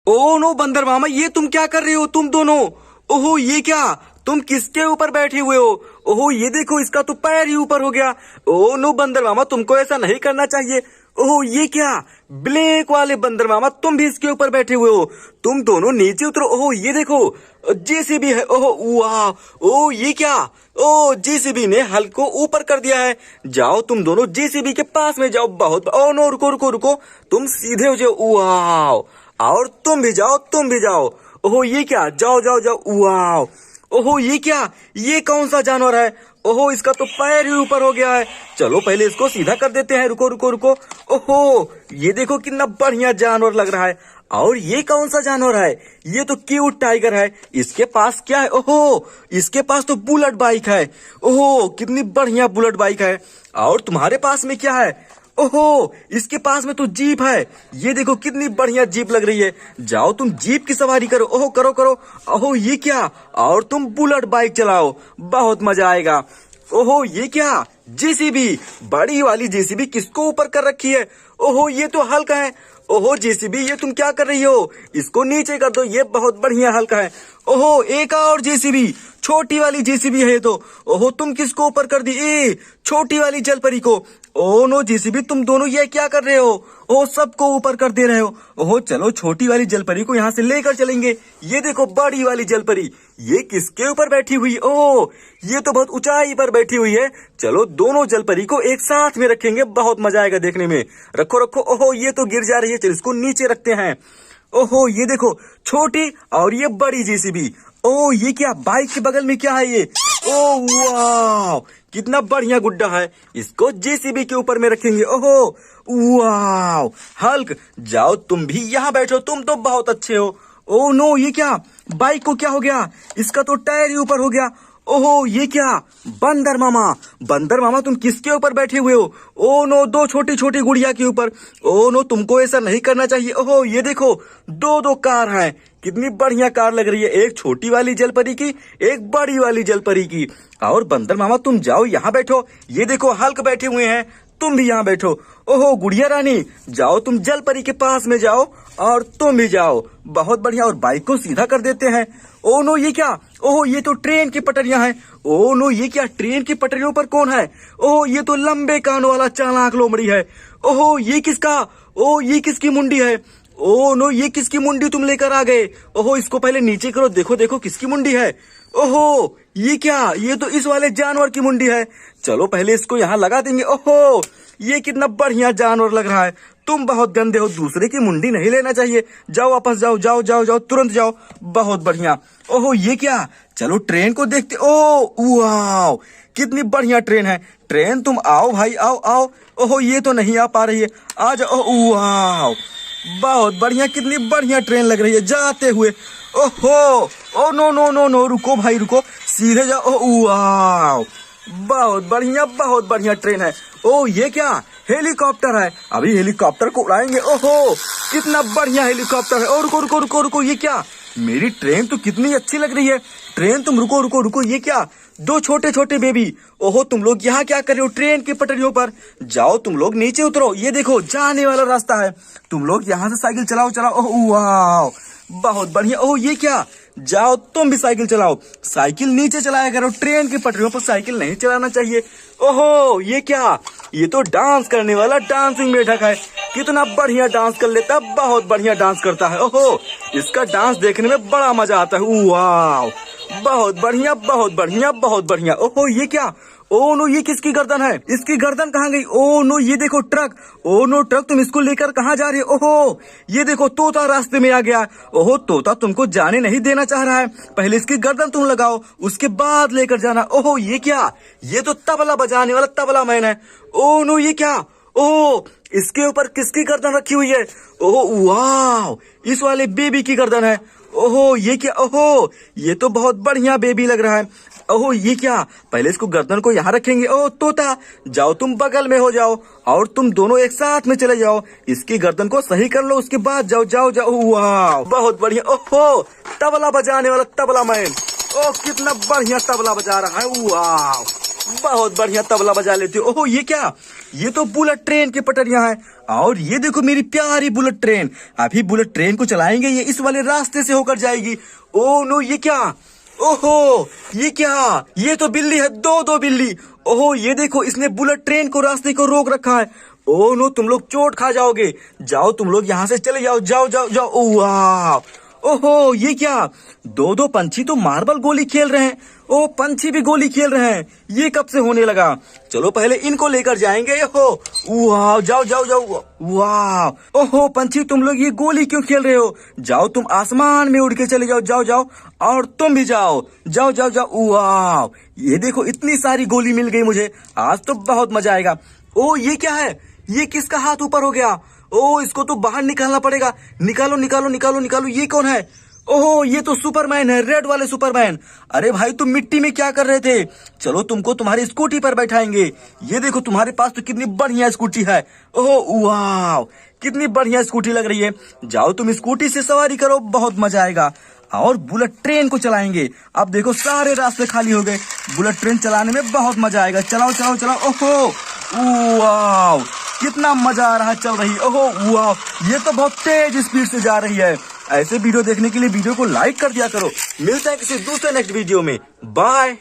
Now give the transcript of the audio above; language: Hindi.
ओ नो बंदर मामा, ये तुम क्या कर रहे हो तुम दोनों? ओहो ये क्या, तुम किसके ऊपर बैठे हुए हो? ओहो ये देखो, इसका तो पैर ही ऊपर हो गया। ओ नो बंदर मामा, तुमको ऐसा नहीं करना चाहिए। ओहो ये क्या, ब्लैक वाले बंदर मामा, तुम भी इसके ऊपर बैठे हुए हो। तुम दोनों नीचे उतरो। ओहो ये देखो, जेसीबी है। ओहो वाह, ओ ये क्या, ओ जेसीबी ने हल्क को ऊपर कर दिया है। जाओ तुम दोनों जेसीबी के पास में जाओ। बहुत, ओ नो रुको रुको रुको, तुम सीधे हो जाओ। वाह, और तुम भी जाओ, तुम भी जाओ। ओहो ये क्या, जाओ जाओ जाओ। वाह, ओहो ये क्या, ये कौन सा जानवर है? ओहो इसका तो पैर ही ऊपर हो गया है। चलो पहले इसको सीधा कर देते हैं। रुको रुको रुको। ओहो ये देखो कितना बढ़िया जानवर लग रहा है। और ये कौन सा जानवर है? ये तो क्यूट टाइगर है। इसके पास क्या है? ओहो इसके पास तो बुलेट बाइक है। ओहो कितनी बढ़िया बुलेट बाइक है। और तुम्हारे पास में क्या है? ओहो इसके पास में तो जीप है। ये देखो कितनी बढ़िया जीप लग रही है। जाओ तुम जीप की सवारी करो। ओहो करो करो। ओहो ये क्या, और तुम बुलेट बाइक चलाओ, बहुत मजा आएगा। ओहो ये क्या, जेसीबी, बड़ी वाली जेसीबी किसको ऊपर कर रखी है? ओहो ये तो हल्का है। ओहो जेसीबी, ये तुम क्या कर रही हो? इसको नीचे कर दो, ये बहुत बढ़िया हल्का है। ओहो एक और जेसीबी, छोटी वाली जेसीबी है ये तो। ओहो तुम किसको ऊपर कर दी? ए छोटी वाली जलपरी को। ओ नो जेसीबी, तुम दोनों ये क्या कर रहे हो? ओह सबको ऊपर कर दे रहे हो। ओहो चलो छोटी वाली जलपरी को यहाँ से लेकर चलेंगे। ये देखो बड़ी वाली जलपरी, ये किसके ऊपर बैठी हुई? ओह ये तो बहुत ऊंचाई पर बैठी हुई है। चलो दोनों जलपरी को एक साथ में रखेंगे, बहुत मजा आएगा देखने में। रखो रखो। ओहो ये तो गिर जा रही है, चलो इसको नीचे रखते हैं। ओहो ये देखो, छोटी और ये बड़ी जेसीबी। ओ ये क्या, बाइक के बगल में क्या है ये? ओ वाह, कितना बढ़िया गुड्डा है। इसको जेसीबी के ऊपर में रखेंगे। ओहो वाह, हल्क जाओ तुम भी यहाँ बैठो, तुम तो बहुत अच्छे हो। ओ नो ये क्या, बाइक को क्या हो गया? इसका तो टायर ही ऊपर हो गया। ओहो ये क्या, बंदर मामा, बंदर मामा तुम किसके ऊपर बैठे हुए हो? ओ नो दो छोटी छोटी गुड़िया के ऊपर। ओ नो तुमको ऐसा नहीं करना चाहिए। ओहो ये देखो, दो दो कार हैं, कितनी बढ़िया कार लग रही है। एक छोटी वाली जलपरी की, एक बड़ी वाली जलपरी की। और बंदर मामा तुम जाओ यहाँ बैठो। ये देखो हल्क बैठे हुए हैं, तुम भी यहाँ बैठो। ओहो गुड़िया रानी, जाओ तुम जलपरी के पास में जाओ, और तुम भी जाओ। बहुत बढ़िया। और बाइक को सीधा कर देते हैं। ओ नो ये क्या, ओहो ये तो ट्रेन की पटरियां हैं। ओ नो ये क्या, ट्रेन की पटरियों पर कौन है? ओहो ये तो लंबे कानों वाला चालाक लोमड़ी है। ओहो ये किसका, ओ ये किसकी मुंडी है? ओ नो ये किसकी मुंडी तुम लेकर आ गए? ओहो इसको पहले नीचे करो, देखो देखो किसकी मुंडी है। ओहो ये क्या, ये तो इस वाले जानवर की मुंडी है। चलो पहले इसको यहाँ लगा देंगे। ओहो ये कितना बढ़िया जानवर लग रहा है। तुम बहुत गंदे हो, दूसरे की मुंडी नहीं लेना चाहिए। जाओ वापस जाओ, जाओ जाओ जाओ, तुरंत जाओ। बहुत बढ़िया। ओहो ये क्या, चलो ट्रेन को देखते। ओ वाह, कितनी बढ़िया ट्रेन है। ट्रेन तुम आओ भाई, आओ आओ। ओहो ये तो नहीं आ पा रही है, आ जाओ। वाह बहुत बढ़िया, कितनी बढ़िया ट्रेन लग रही है जाते हुए। ओहो oh no no no no, रुको भाई रुको, सीधे जाओ। वाह बहुत बढ़िया, बहुत बढ़िया ट्रेन है। ओ ये क्या, हेलीकॉप्टर है, अभी हेलीकॉप्टर को उड़ाएंगे। ओहो कितना बढ़िया हेलीकॉप्टर है। और रुको रुको रुको रुको, ये क्या, मेरी ट्रेन तो कितनी अच्छी लग रही है। ट्रेन तुम रुको रुको रुको, ये क्या, दो छोटे छोटे बेबी। ओहो तुम लोग यहाँ क्या कर रहे हो ट्रेन की पटरियों पर? जाओ तुम लोग नीचे उतरो, ये देखो जाने वाला रास्ता है। तुम लोग यहाँ से साइकिल चलाओ चलाओ। ओह वाह बहुत बढ़िया। ओह ये क्या, जाओ तुम भी साइकिल चलाओ। साइकिल नीचे चलाया करो, ट्रेन की पटरियों पर साइकिल नहीं चलाना चाहिए। ओहो ये क्या, ये तो डांस करने वाला डांसिंग मेढक है। कितना बढ़िया डांस कर लेता है, बहुत बढ़िया डांस करता है। ओहो इसका डांस देखने में बड़ा मजा आता है। वाह बहुत बढ़िया, बहुत बढ़िया, बहुत बढ़िया। ओहो ये क्या, ओ नो ये किसकी गर्दन है? इसकी गर्दन कहाँ गई? ओ नो ये देखो ट्रक। ओ नो ट्रक, तुम इसको लेकर कहाँ जा रही हो? ओहो ये देखो तोता रास्ते में आ गया। ओहो तोता तुमको जाने नहीं देना चाह रहा है, पहले इसकी गर्दन तुम लगाओ, उसके बाद लेकर जाना। ओहो ये क्या, ये तो तबला बजाने वाला तबला मैन है। ओ नो ये क्या, ओह इसके ऊपर किसकी गर्दन रखी हुई है? ओह वाह इस वाले बेबी की गर्दन है। ओहो ये क्या, ओहो ये तो बहुत बढ़िया बेबी लग रहा है। ओहो ये क्या, पहले इसको गर्दन को यहाँ रखेंगे। ओह तोता जाओ तुम बगल में हो जाओ, और तुम दोनों एक साथ में चले जाओ, इसकी गर्दन को सही कर लो, उसके बाद जाओ जाओ जाओ। वाह बहुत बढ़िया। ओहो तबला बजाने वाला तबला मैन, ओह कितना बढ़िया तबला बजा रहा है। वाह बहुत बढ़िया तबला बजा लेते हो। ओहो ये क्या, ये तो बुलेट ट्रेन की पटरियां हैं। और ये देखो मेरी प्यारी बुलेट ट्रेन। अभी बुलेट ट्रेन को चलाएंगे, ये इस वाले रास्ते से होकर जाएगी। ओ नो, ये क्या, ओहो ये क्या, ये तो बिल्ली है, दो बिल्ली। ओहो ये देखो, इसने बुलेट ट्रेन को रास्ते को रोक रखा है। ओ नो, तुम लोग चोट खा जाओगे। जाओ तुम लोग यहाँ से चले जाओ, जाओ जाओ जाओ। ओ वाह, ओहो ये क्या, दो पंछी तो मार्बल गोली खेल रहे हैं। ओ पंछी भी गोली खेल रहे हैं, ये कब से होने लगा। चलो पहले इनको लेकर जाएंगे। ओहो वाह, जाओ जाओ जाओ, वाह। ओहो पंछी, तुम लोग ये गोली क्यों खेल रहे हो, जाओ तुम आसमान में उड़ के चले जाओ, जाओ जाओ। और तुम भी जाओ, जाओ जाओ जाओ। वाह, ये देखो इतनी सारी गोली मिल गई मुझे, आज तो बहुत मजा आएगा। ओ ये क्या है, ये किसका हाथ ऊपर हो गया। ओ इसको तो बाहर निकालना पड़ेगा, निकालो निकालो निकालो निकालो। ये कौन है, ओहो ये तो सुपरमैन है, रेड वाले सुपरमैन। अरे भाई तुम मिट्टी में क्या कर रहे थे, चलो तुमको तुम्हारी स्कूटी पर बैठाएंगे। ये देखो तुम्हारे पास तो कितनी बढ़िया स्कूटी है। ओहो वाह, कितनी बढ़िया स्कूटी लग रही है। जाओ तुम स्कूटी से सवारी करो, बहुत मजा आएगा। और बुलेट ट्रेन को चलाएंगे। अब देखो सारे रास्ते खाली हो गए, बुलेट ट्रेन चलाने में बहुत मजा आएगा। चलाओ चलाओ चलाओ। ओहो वाह, कितना मजा आ रहा है चल रही। ओहो वाह, ये तो बहुत तेज स्पीड से जा रही है। ऐसे वीडियो देखने के लिए वीडियो को लाइक कर दिया करो। मिलता है किसी दूसरे नेक्स्ट वीडियो में, बाय।